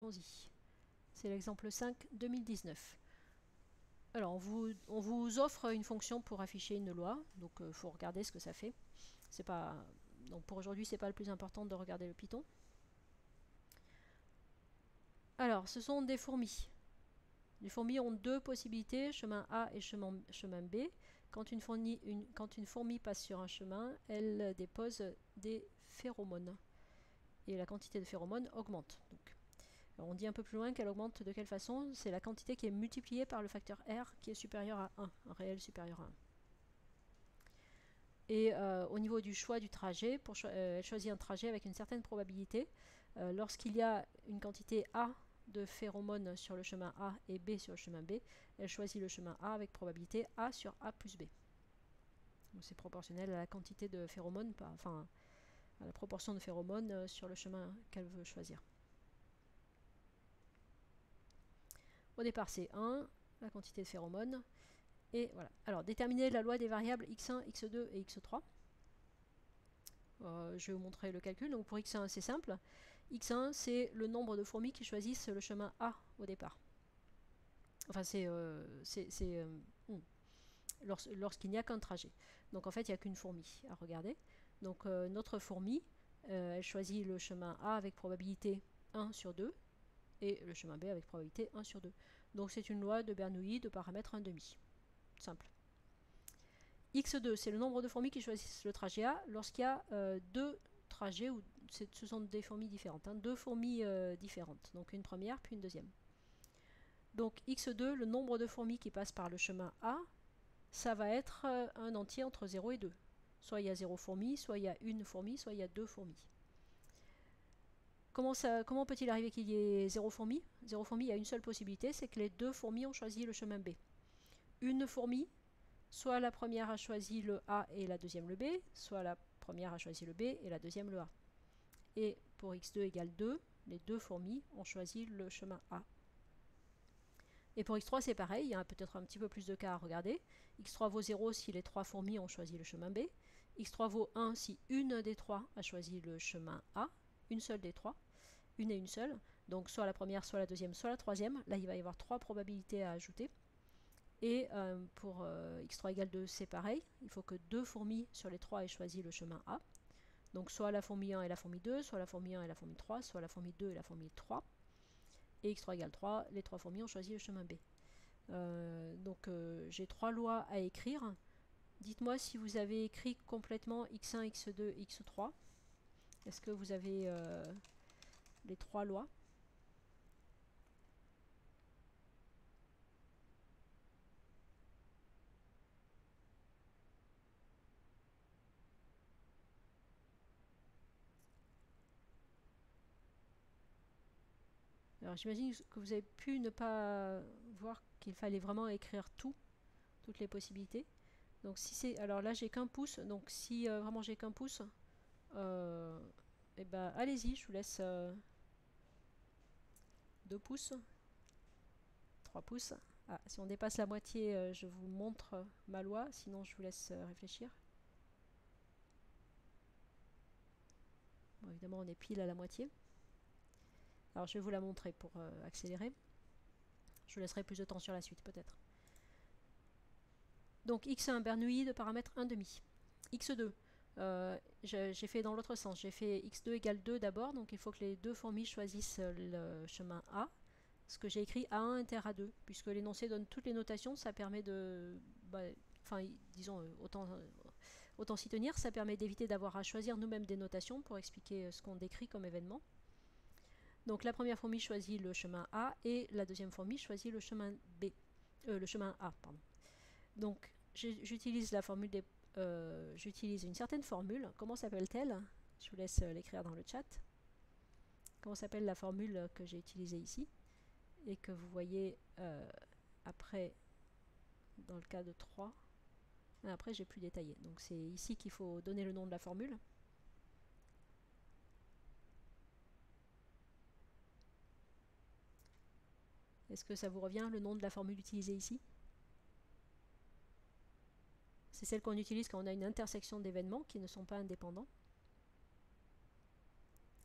allons-y. C'est l'exemple 5 2019. Alors, on vous offre une fonction pour afficher une loi, donc il faut regarder ce que ça fait. C'est pas, donc pour aujourd'hui, c'est pas le plus important de regarder le Python. Alors, ce sont des fourmis. Les fourmis ont deux possibilités, chemin A et chemin B. Quand une fourmi passe sur un chemin, elle dépose des phéromones. Et la quantité de phéromones augmente. Donc, on dit un peu plus loin qu'elle augmente de quelle façon? C'est la quantité qui est multipliée par le facteur R qui est supérieur à 1, un réel supérieur à 1. Et au niveau du choix du trajet, elle choisit un trajet avec une certaine probabilité. Lorsqu'il y a une quantité A de phéromones sur le chemin A et B sur le chemin B, elle choisit le chemin A avec probabilité A sur A plus B. C'est proportionnel à la quantité de phéromones, enfin à la proportion de phéromones sur le chemin qu'elle veut choisir. Au départ, c'est 1, la quantité de phéromones. Et voilà. Alors, déterminer la loi des variables x1, x2 et x3. Je vais vous montrer le calcul. Donc, pour x1, c'est simple. x1, c'est le nombre de fourmis qui choisissent le chemin A au départ. Enfin, c'est lorsqu'il n'y a qu'un trajet. Donc, en fait, il n'y a qu'une fourmi à regarder. Donc, notre fourmi, elle choisit le chemin A avec probabilité 1 sur 2. Et le chemin B avec probabilité 1 sur 2. Donc c'est une loi de Bernoulli de paramètre 1,5. Simple. x2, c'est le nombre de fourmis qui choisissent le trajet A lorsqu'il y a deux trajets, ou ce sont des fourmis différentes, hein, deux fourmis différentes, donc une première puis une deuxième. Donc x2, le nombre de fourmis qui passent par le chemin A, ça va être un entier entre 0 et 2. Soit il y a 0 fourmis, soit il y a une fourmi, soit il y a deux fourmis. Comment peut-il arriver qu'il y ait 0 fourmis? 0 fourmis, il y a une seule possibilité, c'est que les deux fourmis ont choisi le chemin B. Une fourmi, soit la première a choisi le A et la deuxième le B, soit la première a choisi le B et la deuxième le A. Et pour x2 égale 2, les deux fourmis ont choisi le chemin A. Et pour x3, c'est pareil, il y a peut-être un petit peu plus de cas à regarder. x3 vaut 0 si les trois fourmis ont choisi le chemin B. x3 vaut 1 si une des trois a choisi le chemin A, une seule des trois, une et une seule. Donc soit la première, soit la deuxième, soit la troisième. Là, il va y avoir trois probabilités à ajouter. Et pour x3 égale 2, c'est pareil. Il faut que deux fourmis sur les trois aient choisi le chemin A. Donc soit la fourmi 1 et la fourmi 2, soit la fourmi 1 et la fourmi 3, soit la fourmi 2 et la fourmi 3. Et x3 égale 3, les trois fourmis ont choisi le chemin B. Donc j'ai trois lois à écrire. Dites-moi si vous avez écrit complètement x1, x2, x3. Est-ce que vous avez les trois lois? Alors j'imagine que vous avez pu ne pas voir qu'il fallait vraiment écrire toutes les possibilités. Donc si c'est, alors là j'ai qu'un pouce, donc si vraiment j'ai qu'un pouce, et ben allez-y, je vous laisse 2 pouces, 3 pouces. Ah, si on dépasse la moitié, je vous montre ma loi, sinon je vous laisse réfléchir. Bon, évidemment on est pile à la moitié. Alors je vais vous la montrer pour accélérer. Je vous laisserai plus de temps sur la suite peut-être. Donc x1, Bernoulli de paramètre 1,5. x2, j'ai fait dans l'autre sens. J'ai fait x2 égale 2 d'abord, donc il faut que les deux fourmis choisissent le chemin A. Ce que j'ai écrit A1 inter A2, puisque l'énoncé donne toutes les notations, ça permet de... enfin, disons, autant s'y tenir, ça permet d'éviter d'avoir à choisir nous-mêmes des notations pour expliquer ce qu'on décrit comme événement. Donc la première fourmi choisit le chemin A et la deuxième fourmi choisit le chemin B. Le chemin A, pardon. Donc j'utilise la formule des... j'utilise une certaine formule. Comment s'appelle-t-elle? Je vous laisse l'écrire dans le chat. Comment s'appelle la formule que j'ai utilisée ici et que vous voyez après dans le cas de 3. Après j'ai plus détaillé. Donc c'est ici qu'il faut donner le nom de la formule. Est-ce que ça vous revient, le nom de la formule utilisée ici? C'est celle qu'on utilise quand on a une intersection d'événements qui ne sont pas indépendants.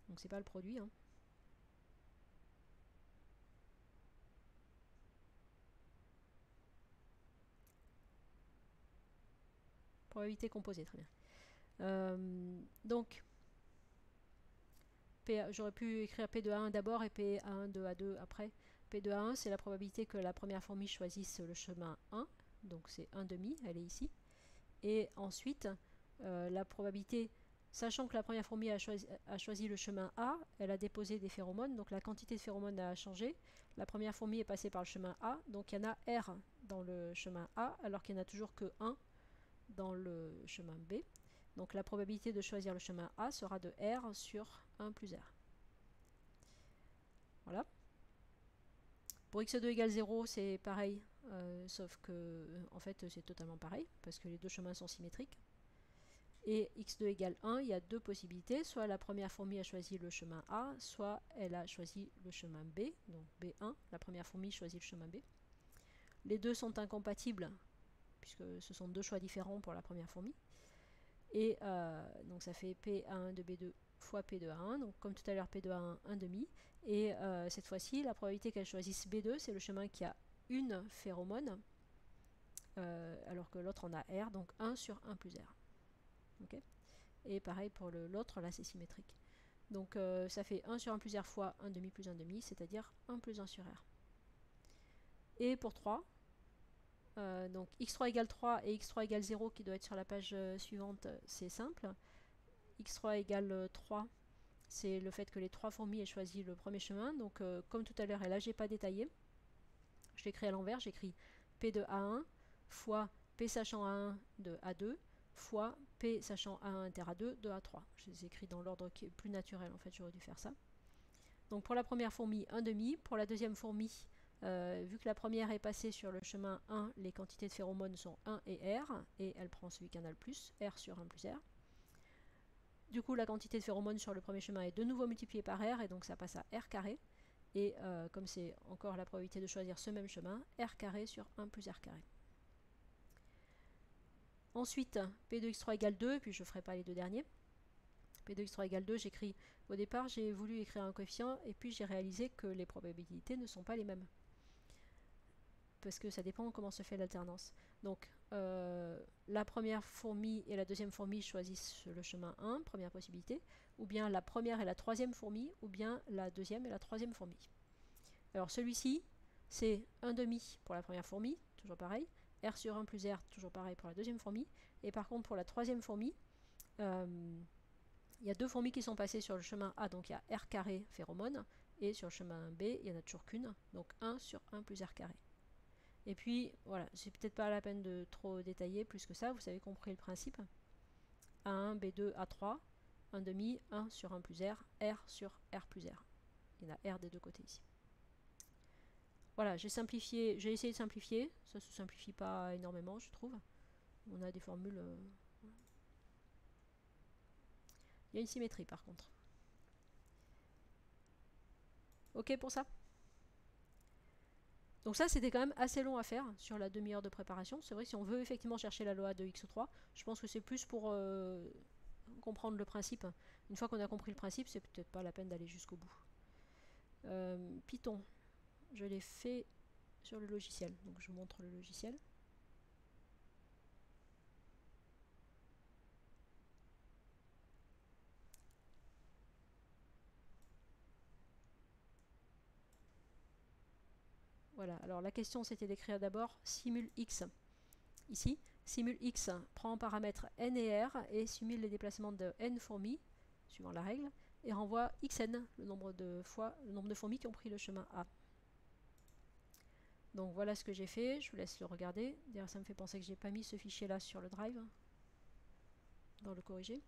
Donc c'est pas le produit, hein. Probabilité composée, très bien. Donc, j'aurais pu écrire P de A1 d'abord et P1 de A2 après. P de A1, c'est la probabilité que la première fourmi choisisse le chemin 1, donc c'est 1,5, elle est ici. Et ensuite, la probabilité, sachant que la première fourmi a choisi le chemin A, elle a déposé des phéromones, donc la quantité de phéromones a changé. La première fourmi est passée par le chemin A, donc il y en a R dans le chemin A, alors qu'il n'y en a toujours que 1 dans le chemin B. Donc la probabilité de choisir le chemin A sera de R sur 1 plus R. Voilà. Pour x2 égale 0, c'est pareil, sauf que en fait c'est totalement pareil, parce que les deux chemins sont symétriques. Et x2 égale 1, il y a deux possibilités, soit la première fourmi a choisi le chemin A, soit elle a choisi le chemin B, donc B1, la première fourmi choisit le chemin B. Les deux sont incompatibles, puisque ce sont deux choix différents pour la première fourmi. Et donc ça fait P1 de B2 fois P de A1, donc comme tout à l'heure P de A1, 1,5. Et cette fois-ci, la probabilité qu'elle choisisse B2, c'est le chemin qui a une phéromone, alors que l'autre en a R, donc 1 sur 1 plus R. Okay. Et pareil pour l'autre, là c'est symétrique. Donc ça fait 1 sur 1 plus R fois 1,5 plus 1,5, c'est-à-dire 1 plus 1 sur R. Et pour 3, donc x3 égale 3 et x3 égale 0 qui doit être sur la page suivante, c'est simple. x3 égale 3, c'est le fait que les trois fourmis aient choisi le premier chemin. Donc comme tout à l'heure, et là j'ai pas détaillé, je l'écris à l'envers, j'écris P de A1 fois P sachant A1 de A2 fois P sachant A1 inter A2 de A3. Je les écris dans l'ordre qui est plus naturel, en fait j'aurais dû faire ça. Donc pour la première fourmi, 1,5. Pour la deuxième fourmi, vu que la première est passée sur le chemin 1, les quantités de phéromones sont 1 et R, et elle prend celui qui en a le plus, R sur 1 plus R. Du coup, la quantité de phéromones sur le premier chemin est de nouveau multipliée par R, et donc ça passe à R carré. Et comme c'est encore la probabilité de choisir ce même chemin, R carré sur 1 plus R carré. Ensuite, P de x3 égale 2, puis je ne ferai pas les deux derniers. P de x3 égale 2, j'écris, au départ j'ai voulu écrire un coefficient, et puis j'ai réalisé que les probabilités ne sont pas les mêmes. Parce que ça dépend comment se fait l'alternance. Donc la première fourmi et la deuxième fourmi choisissent le chemin 1, première possibilité, ou bien la première et la troisième fourmi, ou bien la deuxième et la troisième fourmi. Alors celui-ci, c'est 1,5 pour la première fourmi, toujours pareil, R sur 1 plus R, toujours pareil pour la deuxième fourmi, et par contre pour la troisième fourmi, il y a deux fourmis qui sont passées sur le chemin A, donc il y a R carré phéromone, et sur le chemin B, il n'y en a toujours qu'une, donc 1 sur 1 plus R carré. Et puis, voilà, c'est peut-être pas la peine de trop détailler plus que ça, vous avez compris le principe. A1, B2, A3, 1,5, 1 sur 1 plus R, R sur R plus R. Il y en a R des deux côtés ici. Voilà, j'ai simplifié, j'ai essayé de simplifier, ça se simplifie pas énormément, je trouve. On a des formules... Il y a une symétrie par contre. Ok pour ça? Donc ça, c'était quand même assez long à faire sur la demi-heure de préparation. C'est vrai que si on veut effectivement chercher la loi de x3, je pense que c'est plus pour comprendre le principe. Une fois qu'on a compris le principe, c'est peut-être pas la peine d'aller jusqu'au bout. Python, je l'ai fait sur le logiciel. Donc je vous montre le logiciel. Voilà, alors la question c'était d'écrire d'abord simul x. Ici, simul x prend en paramètres n et r et simule les déplacements de n fourmis, suivant la règle, et renvoie xn, le nombre de fourmis qui ont pris le chemin A. Donc voilà ce que j'ai fait, je vous laisse le regarder. D'ailleurs ça me fait penser que j'ai pas mis ce fichier là sur le drive, dans le corrigé.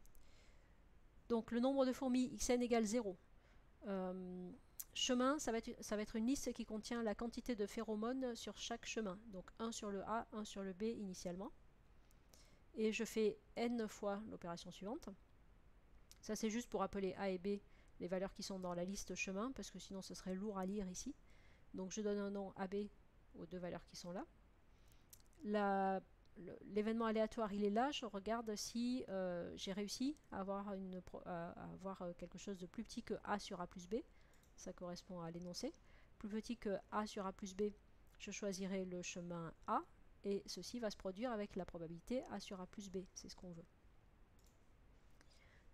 Donc le nombre de fourmis xn égale 0. Chemin, ça va être une liste qui contient la quantité de phéromones sur chaque chemin. Donc 1 sur le A, 1 sur le B initialement. Et je fais n fois l'opération suivante. Ça c'est juste pour appeler A et B les valeurs qui sont dans la liste chemin, parce que sinon ce serait lourd à lire ici. Donc je donne un nom AB aux deux valeurs qui sont là. L'événement aléatoire il est là, je regarde si j'ai réussi à avoir, quelque chose de plus petit que A sur A plus B. Ça correspond à l'énoncé. Plus petit que A sur A plus B, je choisirai le chemin A, et ceci va se produire avec la probabilité A sur A plus B, c'est ce qu'on veut.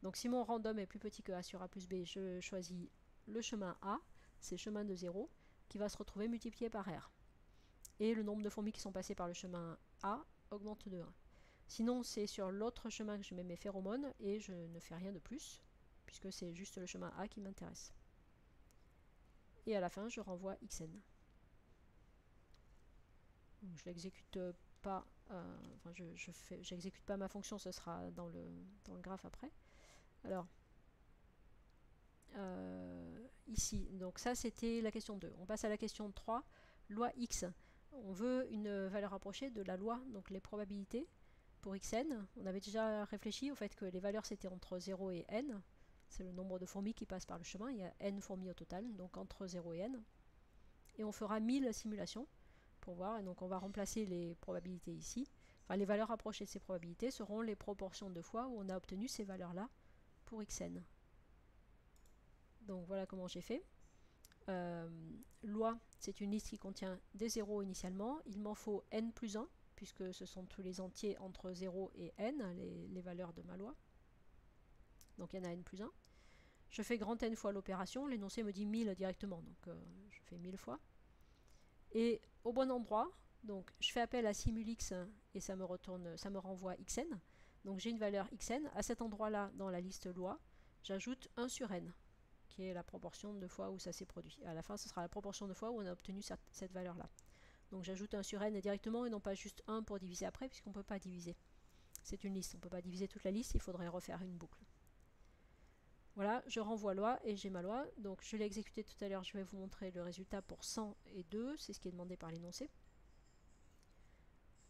Donc si mon random est plus petit que A sur A plus B, je choisis le chemin A, c'est le chemin de 0, qui va se retrouver multiplié par R. Et le nombre de fourmis qui sont passées par le chemin A augmente de 1. Sinon, c'est sur l'autre chemin que je mets mes phéromones et je ne fais rien de plus, puisque c'est juste le chemin A qui m'intéresse. Et à la fin, je renvoie xn. Donc, je l'exécute pas, enfin, j'exécute pas ma fonction, ce sera dans le graphe après. Alors, ici, donc ça c'était la question 2. On passe à la question 3, loi x. On veut une valeur rapprochée de la loi, donc les probabilités pour xn. On avait déjà réfléchi au fait que les valeurs c'était entre 0 et n. C'est le nombre de fourmis qui passent par le chemin. Il y a n fourmis au total, donc entre 0 et n. Et on fera 1000 simulations pour voir. Et donc on va remplacer les probabilités ici. Enfin, les valeurs rapprochées de ces probabilités seront les proportions de fois où on a obtenu ces valeurs-là pour xn. Donc voilà comment j'ai fait. Loi, c'est une liste qui contient des zéros initialement. Il m'en faut n plus 1, puisque ce sont tous les entiers entre 0 et n, les valeurs de ma loi. Donc il y en a n plus 1. Je fais grand N fois l'opération. L'énoncé me dit 1000 directement, donc je fais 1000 fois. Et au bon endroit, donc je fais appel à simulx et ça me renvoie xn. Donc j'ai une valeur xn. À cet endroit-là, dans la liste loi, j'ajoute 1 sur n, qui est la proportion de fois où ça s'est produit. À la fin, ce sera la proportion de fois où on a obtenu cette valeur-là. Donc j'ajoute 1 sur n directement et non pas juste 1 pour diviser après, puisqu'on ne peut pas diviser. C'est une liste, on ne peut pas diviser toute la liste, il faudrait refaire une boucle. Voilà, je renvoie loi et j'ai ma loi. Donc je l'ai exécutée tout à l'heure, je vais vous montrer le résultat pour 100 et 2, c'est ce qui est demandé par l'énoncé.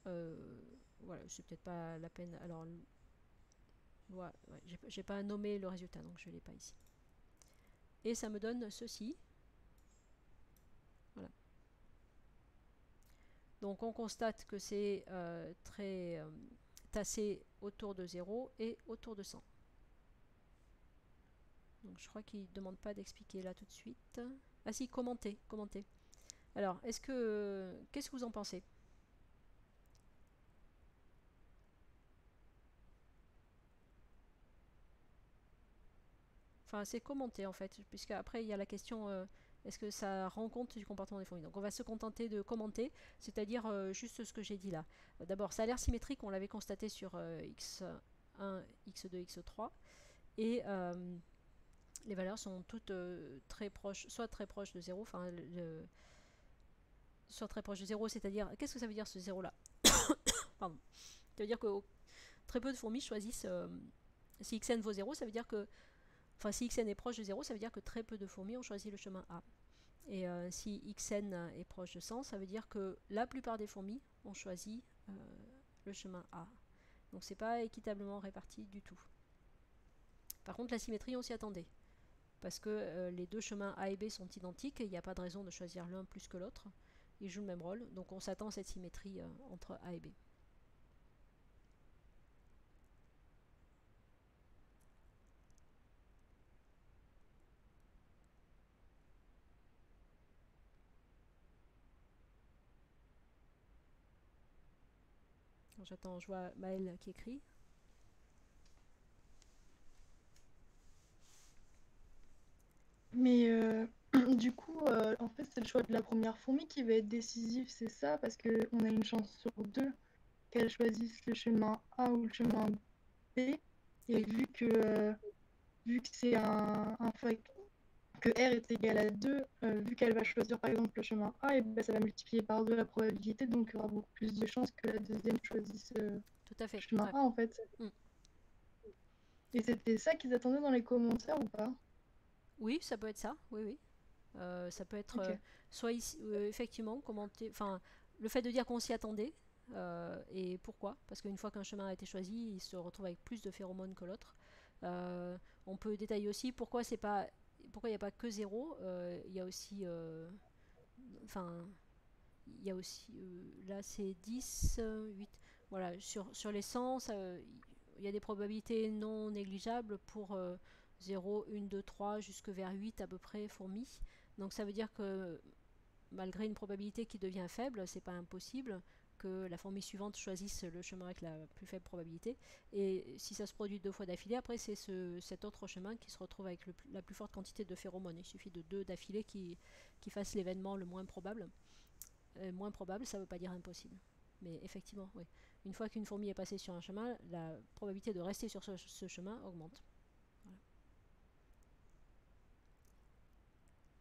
Voilà, c'est peut-être pas la peine. Alors, loi, ouais, j'ai pas nommé le résultat, donc je ne l'ai pas ici. Et ça me donne ceci. Voilà. Donc on constate que c'est très tassé autour de 0 et autour de 100. Donc je crois qu'il ne demande pas d'expliquer là tout de suite. Ah si, commenter. Alors, qu'est-ce que vous en pensez? Enfin, c'est commenter en fait, puisque après il y a la question est-ce que ça rend compte du comportement des fourmis? Donc on va se contenter de commenter, c'est-à-dire juste ce que j'ai dit là. D'abord, ça a l'air symétrique, on l'avait constaté sur x1, x2, x3, et les valeurs sont toutes très proches, soit très proches de 0, enfin, soit très proches de 0, c'est-à-dire, qu'est-ce que ça veut dire ce 0 là? Pardon. Ça veut dire que très peu de fourmis choisissent, si xn vaut 0, ça veut dire que enfin, si xn est proche de 0, ça veut dire que très peu de fourmis ont choisi le chemin A. Et si xn est proche de 100, ça veut dire que la plupart des fourmis ont choisi le chemin A. Donc c'est pas équitablement réparti du tout. Par contre, la symétrie, on s'y attendait. Parce que les deux chemins A et B sont identiques, et il n'y a pas de raison de choisir l'un plus que l'autre. Ils jouent le même rôle, donc on s'attend à cette symétrie entre A et B. J'attends, je vois Maël qui écrit. Mais du coup, en fait, c'est le choix de la première fourmi qui va être décisif, c'est ça, parce qu'on a une chance sur deux qu'elle choisisse le chemin A ou le chemin B. Et vu que c'est un fait que R est égal à 2, vu qu'elle va choisir par exemple le chemin A, et ben, ça va multiplier par 2 la probabilité, donc il y aura beaucoup plus de chances que la deuxième choisisse Tout à fait. le chemin Ouais. A en fait. Et c'était ça qu'ils attendaient dans les commentaires ou pas? Oui, ça peut être ça, oui, oui. Ça peut être Ok. soit ici, effectivement, commenter, enfin, le fait de dire qu'on s'y attendait, et pourquoi? Parce qu'une fois qu'un chemin a été choisi, il se retrouve avec plus de phéromones que l'autre. On peut détailler aussi pourquoi il n'y a pas que 0, il y a aussi, enfin, il y a aussi, là c'est 10, 8, voilà, sur les 100, il y a des probabilités non négligeables pour 0, 1, 2, 3, jusque vers 8 à peu près fourmis. Donc ça veut dire que malgré une probabilité qui devient faible, c'est pas impossible que la fourmi suivante choisisse le chemin avec la plus faible probabilité. Et si ça se produit 2 fois d'affilée, après c'est cet autre chemin qui se retrouve avec la plus forte quantité de phéromones. Il suffit de 2 d'affilée qui fassent l'événement le moins probable. Moins probable, ça ne veut pas dire impossible. Mais effectivement, oui. Une fois qu'une fourmi est passée sur un chemin, la probabilité de rester sur ce chemin augmente. Voilà.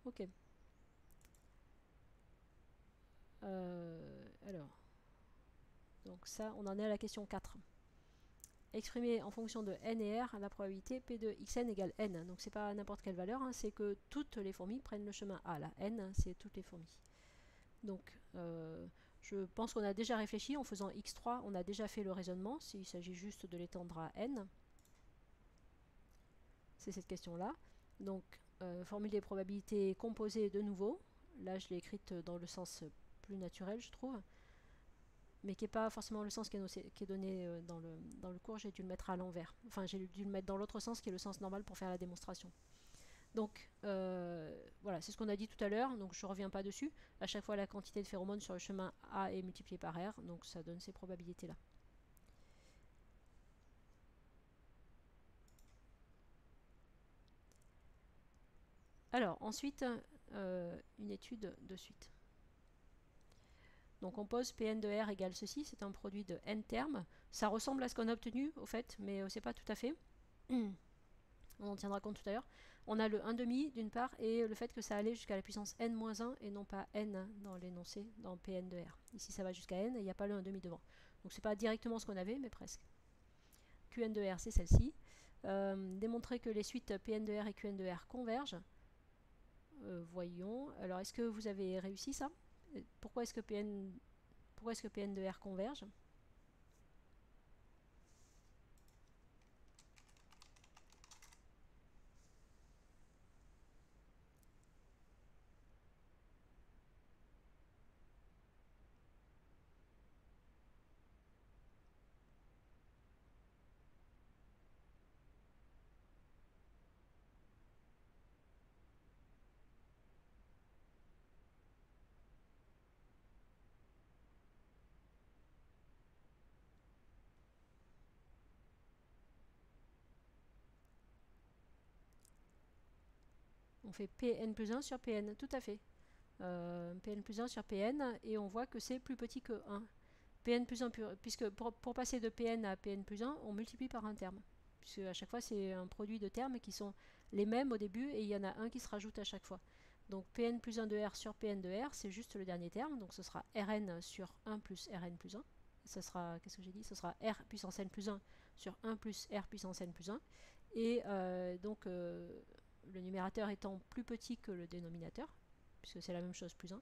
Ok. Alors, donc ça, on en est à la question 4. Exprimer en fonction de n et r la probabilité p de xn égale n. Donc c'est pas n'importe quelle valeur, hein, c'est que toutes les fourmis prennent le chemin A. La n, c'est toutes les fourmis. Donc je pense qu'on a déjà réfléchi en faisant x3, on a déjà fait le raisonnement, s'il s'agit juste de l'étendre à n. C'est cette question-là. Donc formule des probabilités composées de nouveau. Là je l'ai écrite dans le sens plus naturel, je trouve, mais qui n'est pas forcément le sens qui est donné dans le cours. J'ai dû le mettre à l'envers. Enfin, j'ai dû le mettre dans l'autre sens qui est le sens normal pour faire la démonstration. Donc voilà, c'est ce qu'on a dit tout à l'heure, donc je ne reviens pas dessus. À chaque fois, la quantité de phéromones sur le chemin A est multipliée par R, donc ça donne ces probabilités-là. Alors, ensuite, une étude de suite. Donc on pose Pn de R égale ceci, c'est un produit de n termes. Ça ressemble à ce qu'on a obtenu, au fait, mais c'est pas tout à fait. On en tiendra compte tout à l'heure. On a le 1,5 d'une part, et le fait que ça allait jusqu'à la puissance n-1 et non pas n dans l'énoncé, dans Pn de R. Ici ça va jusqu'à n et il n'y a pas le 1,5 devant. Donc c'est pas directement ce qu'on avait, mais presque. Qn de R, c'est celle-ci. Démontrer que les suites Pn de R et Qn de R convergent. Voyons. Alors est-ce que vous avez réussi ça? Pourquoi est-ce que Pn de R converge? On fait Pn plus 1 sur Pn, tout à fait. Pn plus 1 sur Pn, et on voit que c'est plus petit que 1. Pn plus 1, puisque pour passer de Pn à Pn plus 1, on multiplie par un terme. Puisque à chaque fois, c'est un produit de termes qui sont les mêmes au début, et il y en a un qui se rajoute à chaque fois. Donc Pn plus 1 de R sur Pn de R, c'est juste le dernier terme, donc ce sera Rn sur 1 plus Rn plus 1. Ce sera, qu'est-ce que j'ai dit? Ce sera R puissance n plus 1 sur 1 plus R puissance n plus 1. Et donc le numérateur étant plus petit que le dénominateur, puisque c'est la même chose plus 1,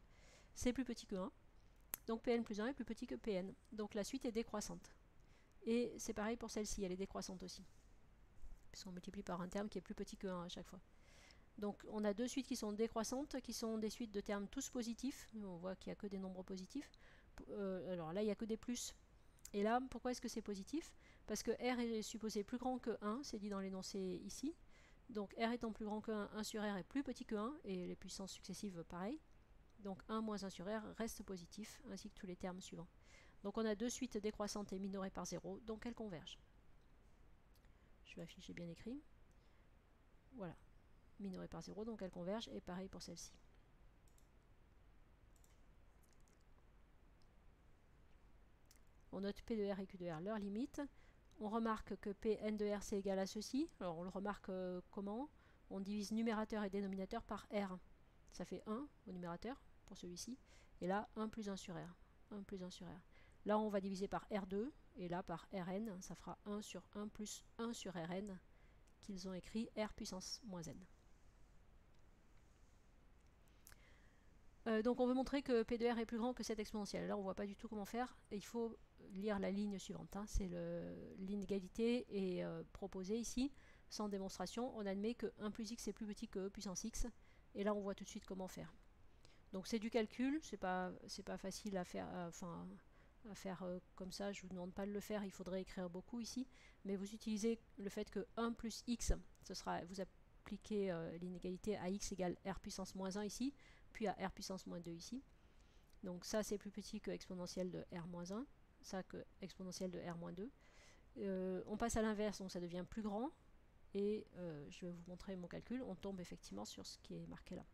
c'est plus petit que 1. Donc Pn plus 1 est plus petit que Pn. Donc la suite est décroissante. Et c'est pareil pour celle-ci, elle est décroissante aussi, puisqu'on multiplie par un terme qui est plus petit que 1 à chaque fois. Donc on a deux suites qui sont décroissantes, qui sont des suites de termes tous positifs. On voit qu'il n'y a que des nombres positifs. Alors là, il n'y a que des plus. Et là, pourquoi est-ce que c'est positif? Parce que R est supposé plus grand que 1, c'est dit dans l'énoncé ici. Donc R étant plus grand que 1, 1 sur R est plus petit que 1, et les puissances successives pareil. Donc 1 moins 1 sur R reste positif, ainsi que tous les termes suivants. Donc on a deux suites décroissantes et minorées par 0, donc elles convergent. Je vais afficher bien écrit. Voilà, minorées par 0, donc elles convergent, et pareil pour celle-ci. On note P de R et Q de R leurs limites. On remarque que Pn de R c'est égal à ceci. Alors on le remarque comment? On divise numérateur et dénominateur par R. Ça fait 1 au numérateur pour celui-ci. Et là, 1 plus 1 sur R. 1 plus 1 sur R. Là, on va diviser par R2. Et là, par Rn. Ça fera 1 sur 1 plus 1 sur Rn. Qu'ils ont écrit R puissance moins n. Donc on veut montrer que P de R est plus grand que cette exponentielle. Là, on ne voit pas du tout comment faire. Et il faut lire la ligne suivante. Hein. C'est l'inégalité est proposée ici, sans démonstration. On admet que 1 plus x est plus petit que e puissance x. Et là, on voit tout de suite comment faire. Donc c'est du calcul. C'est pas facile à faire, à faire comme ça. Je ne vous demande pas de le faire. Il faudrait écrire beaucoup ici. Mais vous utilisez le fait que 1 plus x, vous appliquez l'inégalité à x égale r puissance moins 1 ici, puis à r puissance moins 2 ici. Donc ça c'est plus petit que exponentielle de R-1, ça que exponentielle de R-2. On passe à l'inverse, donc ça devient plus grand. Et je vais vous montrer mon calcul. On tombe effectivement sur ce qui est marqué là.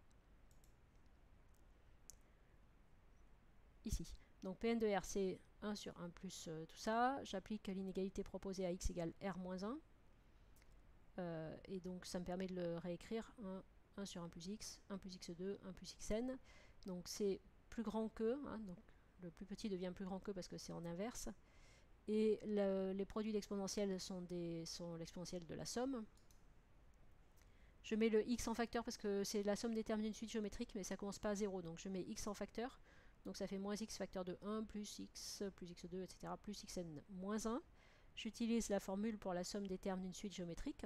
Ici. Donc Pn de R, c'est 1 sur 1 plus tout ça. J'applique l'inégalité proposée à x égale R-1. Et donc ça me permet de le réécrire 1 sur 1 plus x, 1 plus x2, 1 plus xn. Donc c'est plus grand que, hein, donc le plus petit devient plus grand que parce que c'est en inverse. Et les produits d'exponentielle sont l'exponentielle de la somme. Je mets le x en facteur parce que c'est la somme des termes d'une suite géométrique, mais ça commence pas à 0, donc je mets x en facteur. Donc ça fait moins x facteur de 1 plus x2, etc. plus xn moins 1. J'utilise la formule pour la somme des termes d'une suite géométrique,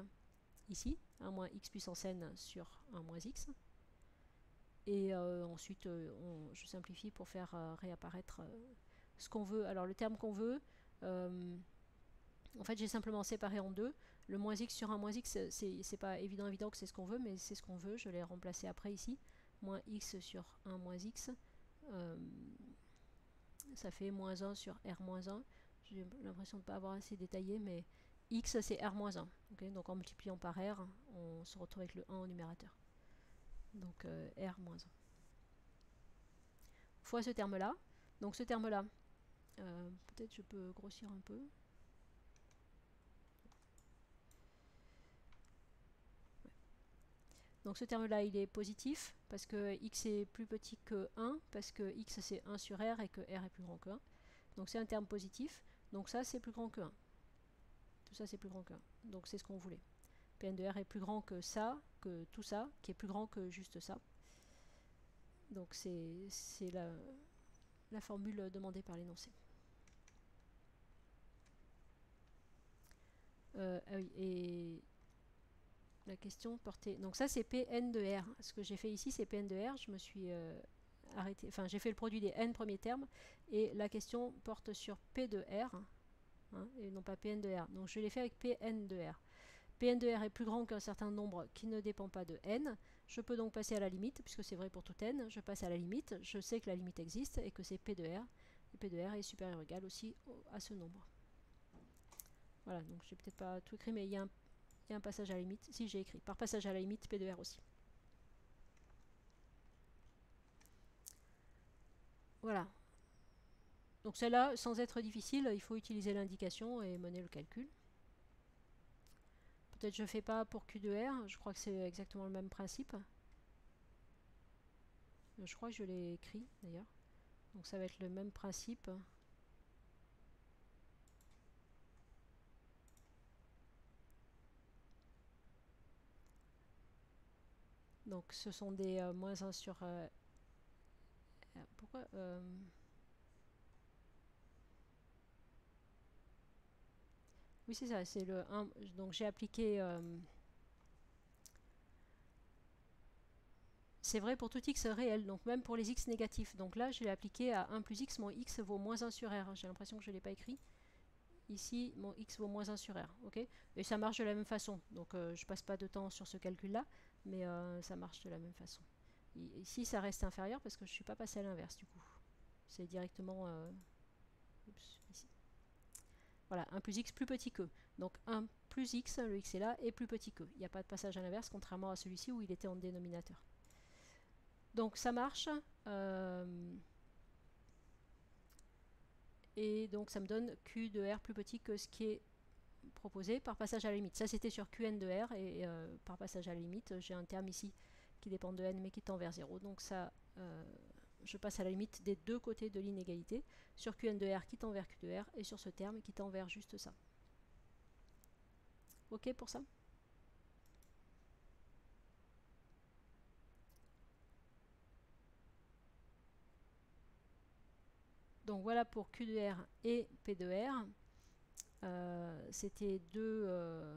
ici, 1 moins x puissance n sur 1 moins x. Et ensuite, je simplifie pour faire réapparaître ce qu'on veut. Alors le terme qu'on veut, en fait j'ai simplement séparé en deux. Le moins x sur 1 moins x, c'est pas évident que c'est ce qu'on veut, mais c'est ce qu'on veut. Je l'ai remplacé après ici. Moins x sur 1 moins x. Ça fait moins 1 sur R-1. J'ai l'impression de ne pas avoir assez détaillé, mais x c'est R-1. Okay, donc en multipliant par R, on se retrouve avec le 1 au numérateur. Donc R-1. Fois ce terme-là. Donc ce terme-là, peut-être je peux grossir un peu. Donc ce terme-là, il est positif, parce que x est plus petit que 1, parce que x c'est 1 sur r, et que r est plus grand que 1. Donc c'est un terme positif, donc ça c'est plus grand que 1. Tout ça c'est plus grand que 1. Donc c'est ce qu'on voulait. Pn de r est plus grand que ça, que tout ça, qui est plus grand que juste ça. Donc c'est la formule demandée par l'énoncé. Ah oui, et la question portée. Donc ça c'est Pn de R. Ce que j'ai fait ici c'est Pn de R. Je me suis arrêté. Enfin j'ai fait le produit des n premiers termes et la question porte sur P de R, hein, et non pas Pn de R. Donc je l'ai fait avec Pn de R. Pn de R est plus grand qu'un certain nombre qui ne dépend pas de n. Je peux donc passer à la limite, puisque c'est vrai pour tout n. Je passe à la limite. Je sais que la limite existe et que c'est P de R. Et P de R est supérieur ou égal aussi à ce nombre. Voilà, donc j'ai peut-être pas tout écrit, mais il y a un passage à la limite. Si, j'ai écrit par passage à la limite P de R aussi. Voilà. Donc celle-là, sans être difficile, il faut utiliser l'indication et mener le calcul. Peut-être je ne fais pas pour Q de R, je crois que c'est exactement le même principe. Je crois que je l'ai écrit d'ailleurs. Donc ça va être le même principe. Donc ce sont des moins 1 sur... pourquoi oui c'est ça, c'est le 1. Donc j'ai appliqué... c'est vrai pour tout x réel, donc même pour les x négatifs. Donc là je l'ai appliqué à 1 plus x, mon x vaut moins 1 sur r. J'ai l'impression que je ne l'ai pas écrit. Ici, mon x vaut moins 1 sur r. Okay, et ça marche de la même façon. Donc je passe pas de temps sur ce calcul-là, mais ça marche de la même façon. Ici, ça reste inférieur parce que je ne suis pas passé à l'inverse du coup. C'est directement... oups, ici. Voilà, 1 plus x plus petit que. Donc 1 plus x, le x est là, est plus petit que. Il n'y a pas de passage à l'inverse, contrairement à celui-ci où il était en dénominateur. Donc ça marche. Et donc ça me donne Q de R plus petit que ce qui est proposé par passage à la limite. Ça c'était sur Qn de R et par passage à la limite j'ai un terme ici qui dépend de n mais qui tend vers 0. Donc ça, je passe à la limite des deux côtés de l'inégalité sur Qn de R qui tend vers Q de R et sur ce terme qui tend vers juste ça. Ok pour ça? Donc voilà pour Q de R et P de R. C'était deux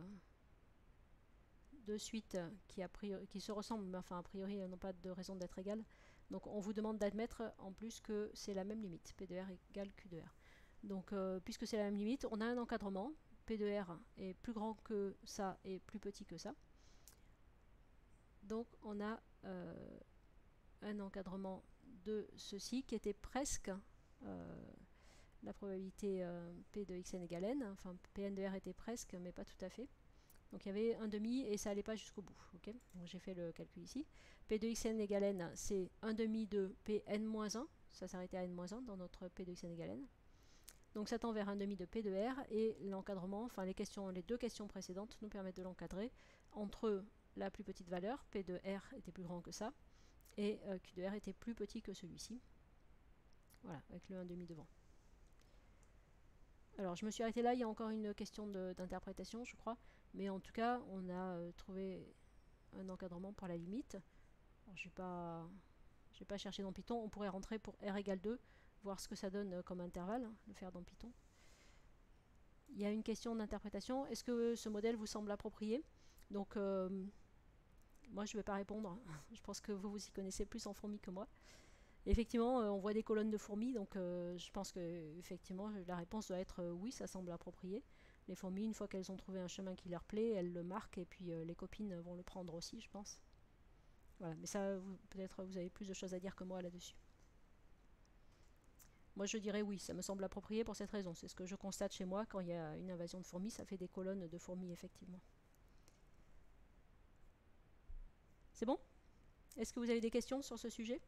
suites qui se ressemblent, mais enfin a priori n'ont pas de raison d'être égales. Donc on vous demande d'admettre en plus que c'est la même limite, P de R égale Q de R. Donc puisque c'est la même limite, on a un encadrement, P de R est plus grand que ça et plus petit que ça. Donc on a un encadrement de ceci qui était presque la probabilité P de xn égale n, enfin Pn de R était presque mais pas tout à fait. Donc il y avait un demi et ça n'allait pas jusqu'au bout. Okay, donc j'ai fait le calcul ici. P de xn égale n, c'est un demi de Pn-1, ça s'arrêtait à n-1 dans notre P de xn égale n. Donc ça tend vers un demi de P de R et l'encadrement, enfin les deux questions précédentes nous permettent de l'encadrer entre la plus petite valeur, P de R était plus grand que ça, et Q de R était plus petit que celui-ci. Voilà, avec le 1,5 devant. Alors je me suis arrêté là, il y a encore une question d'interprétation je crois, mais en tout cas on a trouvé un encadrement pour la limite. Je n'ai pas cherché dans Python, on pourrait rentrer pour R égale 2, voir ce que ça donne comme intervalle, le faire dans Python. Il y a une question d'interprétation, est-ce que ce modèle vous semble approprié? Donc moi je ne vais pas répondre, je pense que vous y connaissez plus en fourmis que moi. Effectivement, on voit des colonnes de fourmis, donc je pense que effectivement la réponse doit être oui, ça semble approprié. Les fourmis, une fois qu'elles ont trouvé un chemin qui leur plaît, elles le marquent et puis les copines vont le prendre aussi, je pense. Voilà, mais ça, peut-être vous avez plus de choses à dire que moi là-dessus. Moi je dirais oui, ça me semble approprié pour cette raison. C'est ce que je constate chez moi quand il y a une invasion de fourmis, ça fait des colonnes de fourmis effectivement. C'est bon? Est-ce que vous avez des questions sur ce sujet ?